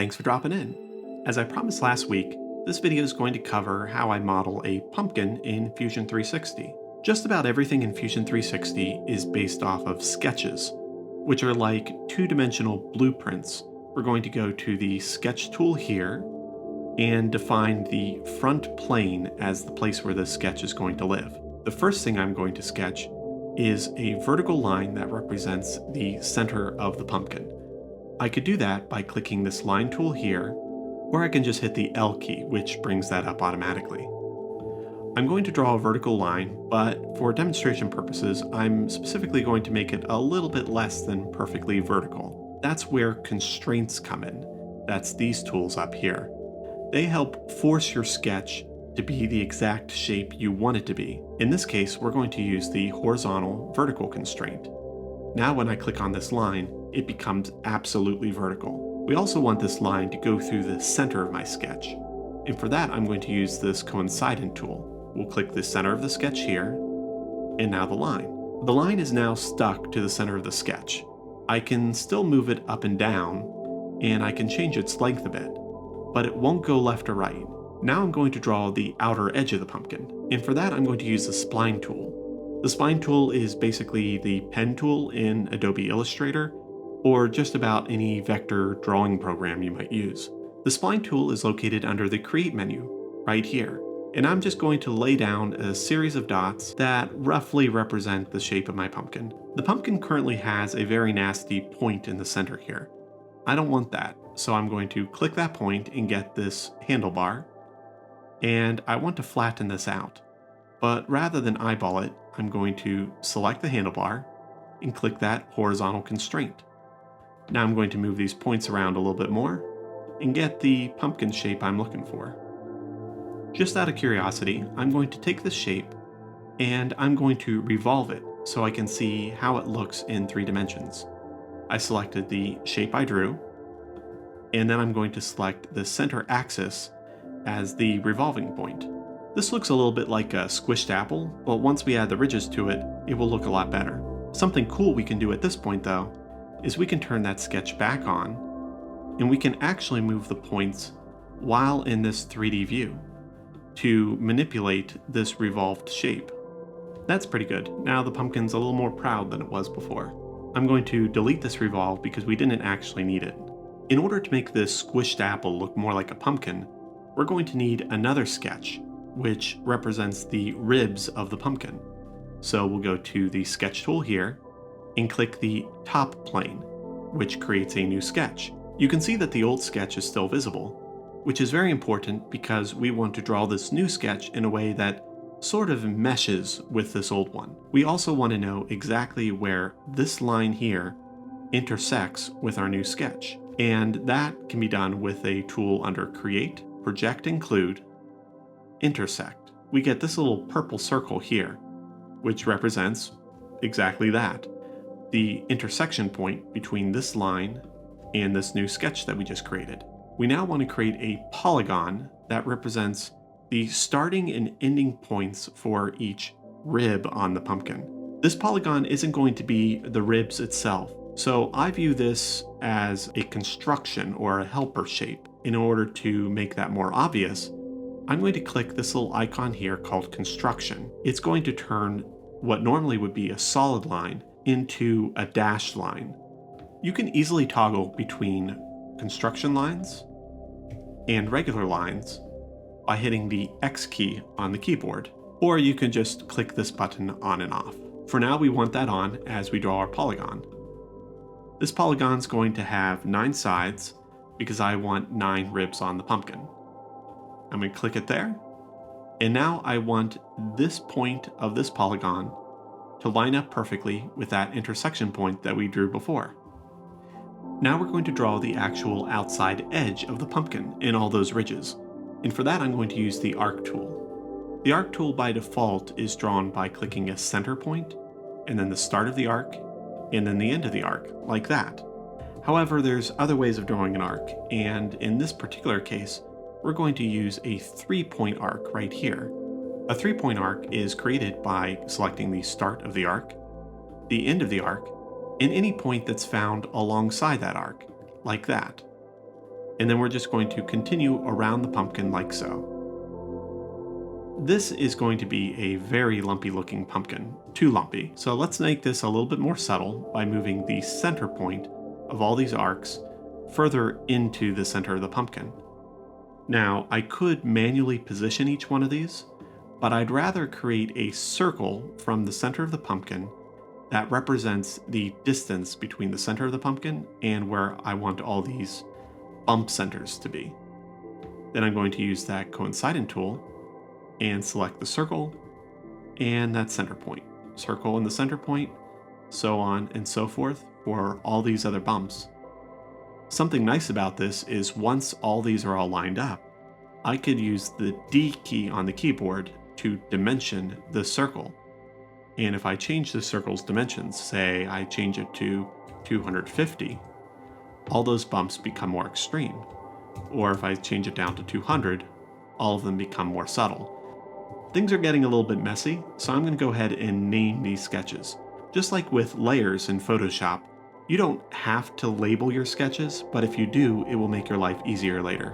Thanks for dropping in. As I promised last week, this video is going to cover how I model a pumpkin in Fusion 360. Just about everything in Fusion 360 is based off of sketches, which are like two-dimensional blueprints. We're going to go to the sketch tool here and define the front plane as the place where the sketch is going to live. The first thing I'm going to sketch is a vertical line that represents the center of the pumpkin. I could do that by clicking this line tool here, or I can just hit the L key, which brings that up automatically. I'm going to draw a vertical line, but for demonstration purposes, I'm specifically going to make it a little bit less than perfectly vertical. That's where constraints come in. That's these tools up here. They help force your sketch to be the exact shape you want it to be. In this case, we're going to use the horizontal vertical constraint. Now when I click on this line, it becomes absolutely vertical. We also want this line to go through the center of my sketch. And for that, I'm going to use this coincident tool. We'll click the center of the sketch here, and now the line. The line is now stuck to the center of the sketch. I can still move it up and down, and I can change its length a bit, but it won't go left or right. Now I'm going to draw the outer edge of the pumpkin, and for that I'm going to use the spline tool. The spline tool is basically the pen tool in Adobe Illustrator, or just about any vector drawing program you might use. The spline tool is located under the Create menu, right here, and I'm just going to lay down a series of dots that roughly represent the shape of my pumpkin. The pumpkin currently has a very nasty point in the center here. I don't want that, so I'm going to click that point and get this handlebar, and I want to flatten this out. But rather than eyeball it, I'm going to select the handlebar and click that horizontal constraint. Now I'm going to move these points around a little bit more and get the pumpkin shape I'm looking for. Just out of curiosity, I'm going to take this shape and I'm going to revolve it so I can see how it looks in 3 dimensions. I selected the shape I drew, and then I'm going to select the center axis as the revolving point. This looks a little bit like a squished apple, but once we add the ridges to it, it will look a lot better. Something cool we can do at this point though, is we can turn that sketch back on, and we can actually move the points while in this 3D view to manipulate this revolved shape. That's pretty good. Now the pumpkin's a little more proud than it was before. I'm going to delete this revolve because we didn't actually need it. In order to make this squished apple look more like a pumpkin, we're going to need another sketch, which represents the ribs of the pumpkin. So we'll go to the sketch tool here and click the top plane, which creates a new sketch. You can see that the old sketch is still visible, which is very important because we want to draw this new sketch in a way that sort of meshes with this old one. We also want to know exactly where this line here intersects with our new sketch, and that can be done with a tool under Create, Project Include, Intersect. We get this little purple circle here, which represents exactly that, the intersection point between this line and this new sketch that we just created. We now want to create a polygon that represents the starting and ending points for each rib on the pumpkin. This polygon isn't going to be the ribs itself, so I view this as a construction or a helper shape. In order to make that more obvious, I'm going to click this little icon here called Construction. It's going to turn what normally would be a solid line into a dashed line. You can easily toggle between construction lines and regular lines by hitting the X key on the keyboard, or you can just click this button on and off. For now, we want that on as we draw our polygon. This polygon's going to have 9 sides because I want 9 ribs on the pumpkin. I'm going to click it there, and now I want this point of this polygon to line up perfectly with that intersection point that we drew before. Now we're going to draw the actual outside edge of the pumpkin and all those ridges, and for that I'm going to use the Arc tool. The Arc tool by default is drawn by clicking a center point, and then the start of the arc, and then the end of the arc, like that. However, there's other ways of drawing an arc, and in this particular case, we're going to use a 3-point arc right here. A 3-point arc is created by selecting the start of the arc, the end of the arc, and any point that's found alongside that arc, like that. And then we're just going to continue around the pumpkin like so. This is going to be a very lumpy looking pumpkin, too lumpy. So let's make this a little bit more subtle by moving the center point of all these arcs further into the center of the pumpkin. Now, I could manually position each one of these, but I'd rather create a circle from the center of the pumpkin that represents the distance between the center of the pumpkin and where I want all these bump centers to be. Then I'm going to use that coincident tool and select the circle and that center point. Circle and the center point, so on and so forth for all these other bumps. Something nice about this is once all these are all lined up, I could use the D key on the keyboard to dimension the circle. And if I change the circle's dimensions, say I change it to 250, all those bumps become more extreme. Or if I change it down to 200, all of them become more subtle. Things are getting a little bit messy, so I'm going to go ahead and name these sketches. Just like with layers in Photoshop, you don't have to label your sketches, but if you do, it will make your life easier later.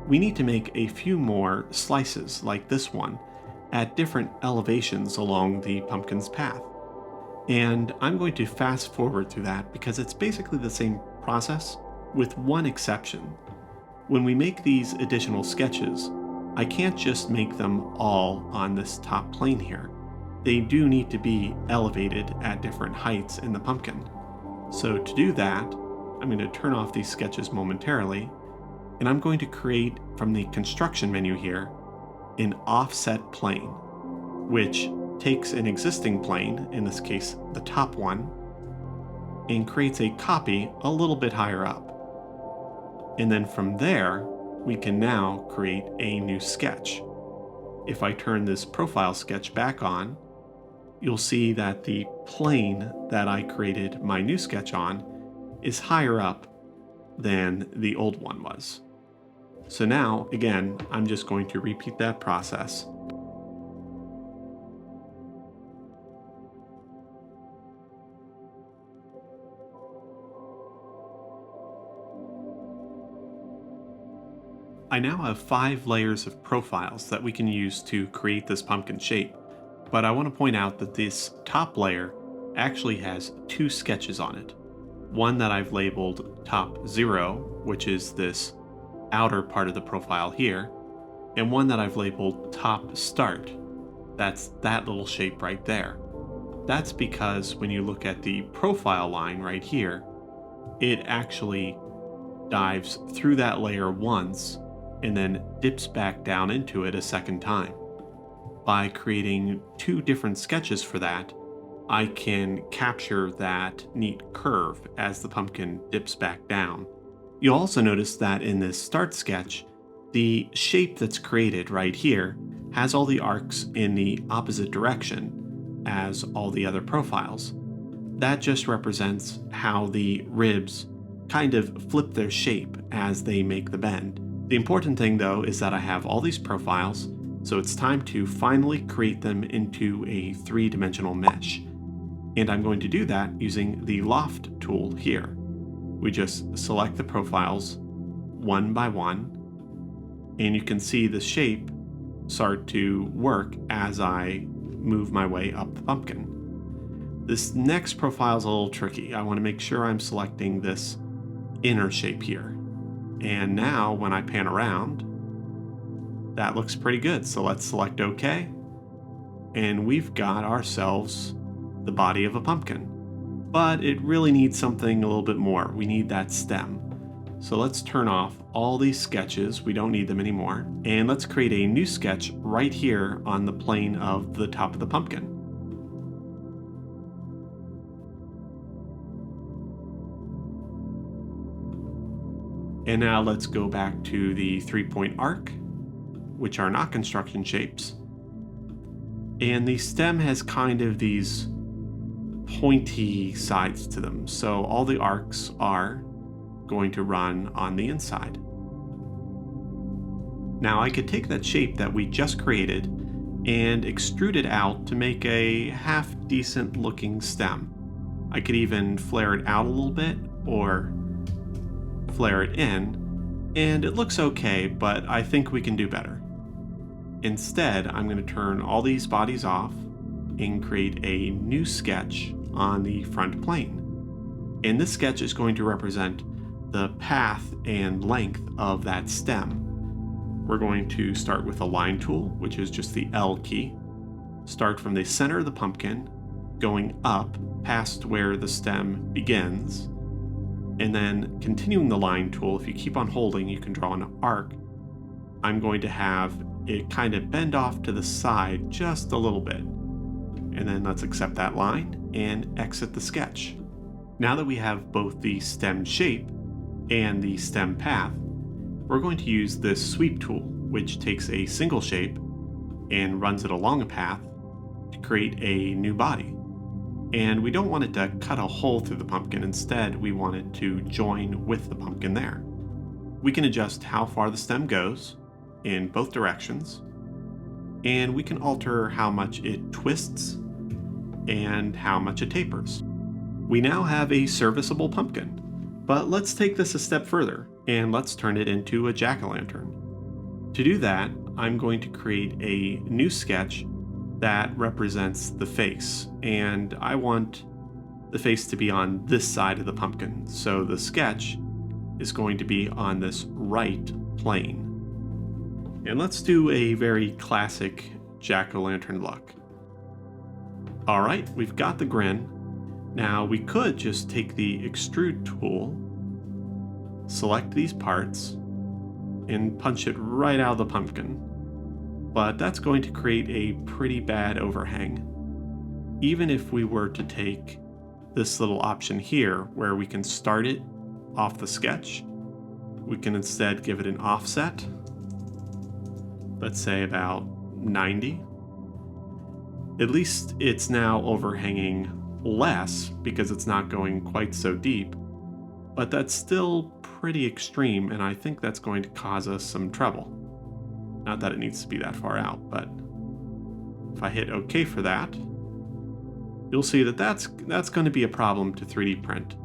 We need to make a few more slices like this one at different elevations along the pumpkin's path. And I'm going to fast forward through that because it's basically the same process with one exception. When we make these additional sketches, I can't just make them all on this top plane here. They do need to be elevated at different heights in the pumpkin. So to do that, I'm going to turn off these sketches momentarily, and I'm going to create from the construction menu here an offset plane, which takes an existing plane, in this case the top one, and creates a copy a little bit higher up. And then from there, we can now create a new sketch. If I turn this profile sketch back on, you'll see that the plane that I created my new sketch on is higher up than the old one was. So now, again, I'm just going to repeat that process. I now have 5 layers of profiles that we can use to create this pumpkin shape, but I want to point out that this top layer actually has 2 sketches on it. One that I've labeled top 0, which is this outer part of the profile here, and one that I've labeled top start. That's that little shape right there. That's because when you look at the profile line right here, it actually dives through that layer once and then dips back down into it a second time. By creating 2 different sketches for that, I can capture that neat curve as the pumpkin dips back down. You'll also notice that in this start sketch, the shape that's created right here has all the arcs in the opposite direction as all the other profiles. That just represents how the ribs kind of flip their shape as they make the bend. The important thing though is that I have all these profiles, so it's time to finally create them into a 3-dimensional mesh. And I'm going to do that using the Loft tool here. We just select the profiles one by one, and you can see the shape start to work as I move my way up the pumpkin. This next profile is a little tricky. I want to make sure I'm selecting this inner shape here. And now when I pan around, that looks pretty good. So let's select OK. And we've got ourselves the body of a pumpkin. But it really needs something a little bit more. We need that stem. So let's turn off all these sketches. We don't need them anymore. And let's create a new sketch right here on the plane of the top of the pumpkin. And now let's go back to the 3-point arc, which are not construction shapes. And the stem has kind of these pointy sides to them. So all the arcs are going to run on the inside. Now I could take that shape that we just created and extrude it out to make a half decent looking stem. I could even flare it out a little bit or flare it in, and it looks okay, but I think we can do better. Instead, I'm going to turn all these bodies off and create a new sketch on the front plane. And this sketch is going to represent the path and length of that stem. We're going to start with a line tool, which is just the L key. Start from the center of the pumpkin, going up past where the stem begins, and then continuing the line tool. If you keep on holding, you can draw an arc. I'm going to have it kind of bend off to the side just a little bit. And then let's accept that line and exit the sketch. Now that we have both the stem shape and the stem path, we're going to use this sweep tool, which takes a single shape and runs it along a path to create a new body. And we don't want it to cut a hole through the pumpkin. Instead, we want it to join with the pumpkin there. We can adjust how far the stem goes in both directions, and we can alter how much it twists and how much it tapers. We now have a serviceable pumpkin, but let's take this a step further and let's turn it into a jack-o'-lantern. To do that, I'm going to create a new sketch that represents the face, and I want the face to be on this side of the pumpkin, so the sketch is going to be on this right plane. And let's do a very classic jack-o'-lantern look. Alright, we've got the grin. Now we could just take the extrude tool, select these parts, and punch it right out of the pumpkin. But that's going to create a pretty bad overhang. Even if we were to take this little option here where we can start it off the sketch, we can instead give it an offset, let's say about 90. At least it's now overhanging less because it's not going quite so deep, but that's still pretty extreme, and I think that's going to cause us some trouble. Not that it needs to be that far out, but if I hit OK for that, you'll see that that's going to be a problem to 3D print.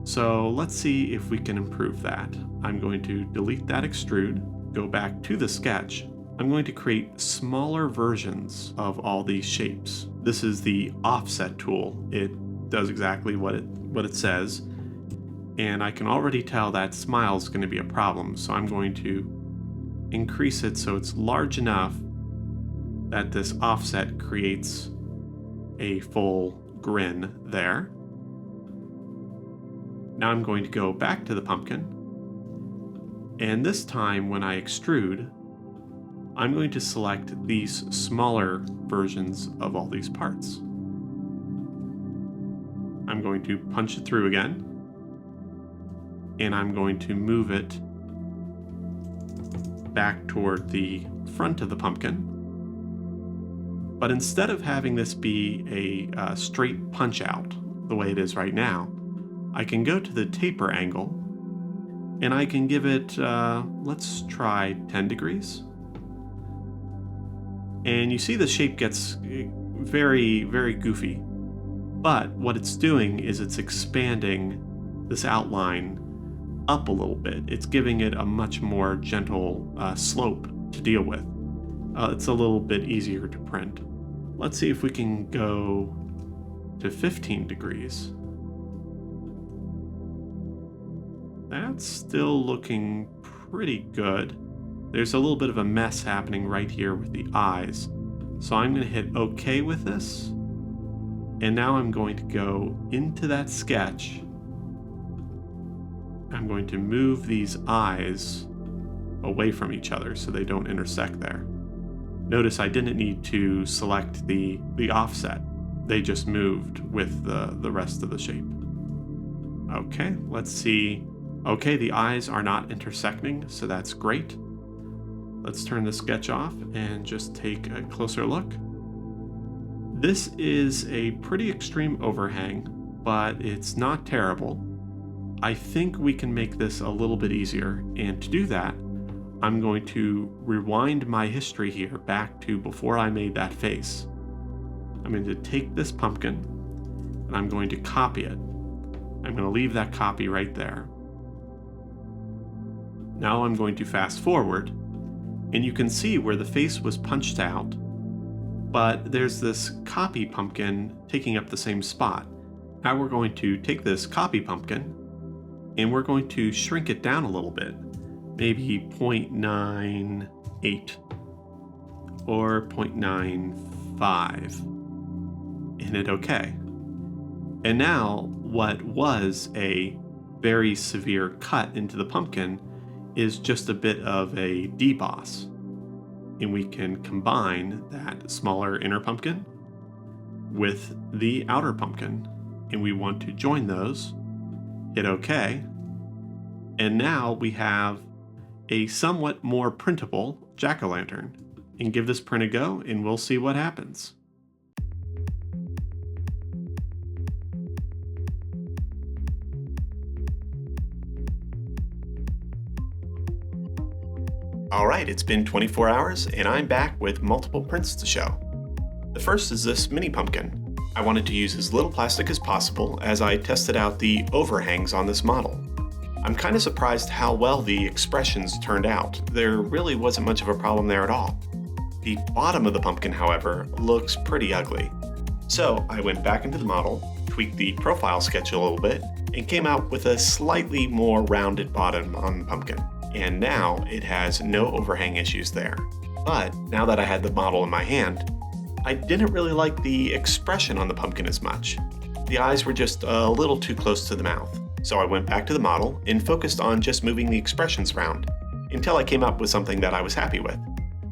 So let's see if we can improve that. I'm going to delete that extrude, go back to the sketch. I'm going to create smaller versions of all these shapes. This is the offset tool. It does exactly what it says, and I can already tell that smile is going to be a problem, so I'm going to increase it so it's large enough that this offset creates a full grin there. Now I'm going to go back to the pumpkin, and this time when I extrude, I'm going to select these smaller versions of all these parts. I'm going to punch it through again, and I'm going to move it back toward the front of the pumpkin. But instead of having this be a straight punch out the way it is right now, I can go to the taper angle and I can give it, let's try 10 degrees. And you see the shape gets very, very goofy. But what it's doing is it's expanding this outline up a little bit. It's giving it a much more gentle slope to deal with. It's a little bit easier to print. Let's see if we can go to 15 degrees. That's still looking pretty good. There's a little bit of a mess happening right here with the eyes. So I'm going to hit OK with this. And now I'm going to go into that sketch. I'm going to move these eyes away from each other so they don't intersect there. Notice I didn't need to select the offset. They just moved with the rest of the shape. Okay, let's see. Okay, the eyes are not intersecting, so that's great. Let's turn the sketch off and just take a closer look. This is a pretty extreme overhang, but it's not terrible. I think we can make this a little bit easier, and to do that, I'm going to rewind my history here back to before I made that face. I'm going to take this pumpkin, and I'm going to copy it. I'm going to leave that copy right there. Now I'm going to fast forward, and you can see where the face was punched out, but there's this copy pumpkin taking up the same spot. Now we're going to take this copy pumpkin and we're going to shrink it down a little bit, maybe 0.98 or 0.95, and hit OK. And now what was a very severe cut into the pumpkin is just a bit of a deboss. And we can combine that smaller inner pumpkin with the outer pumpkin. And we want to join those, hit OK. And now we have a somewhat more printable jack-o'-lantern. And give this print a go and we'll see what happens. Alright, it's been 24 hours and I'm back with multiple prints to show. The first is this mini pumpkin. I wanted to use as little plastic as possible as I tested out the overhangs on this model. I'm kind of surprised how well the expressions turned out. There really wasn't much of a problem there at all. The bottom of the pumpkin, however, looks pretty ugly. So I went back into the model, tweaked the profile sketch a little bit, and came out with a slightly more rounded bottom on the pumpkin. And now it has no overhang issues there. But now that I had the model in my hand, I didn't really like the expression on the pumpkin as much. The eyes were just a little too close to the mouth. So I went back to the model and focused on just moving the expressions around until I came up with something that I was happy with.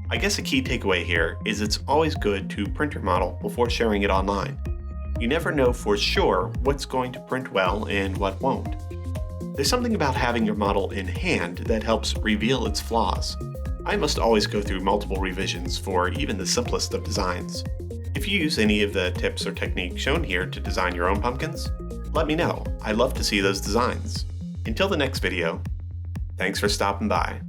I guess a key takeaway here is it's always good to print your model before sharing it online. You never know for sure what's going to print well and what won't. There's something about having your model in hand that helps reveal its flaws. I must always go through multiple revisions for even the simplest of designs. If you use any of the tips or techniques shown here to design your own pumpkins, let me know. I'd love to see those designs. Until the next video, thanks for stopping by.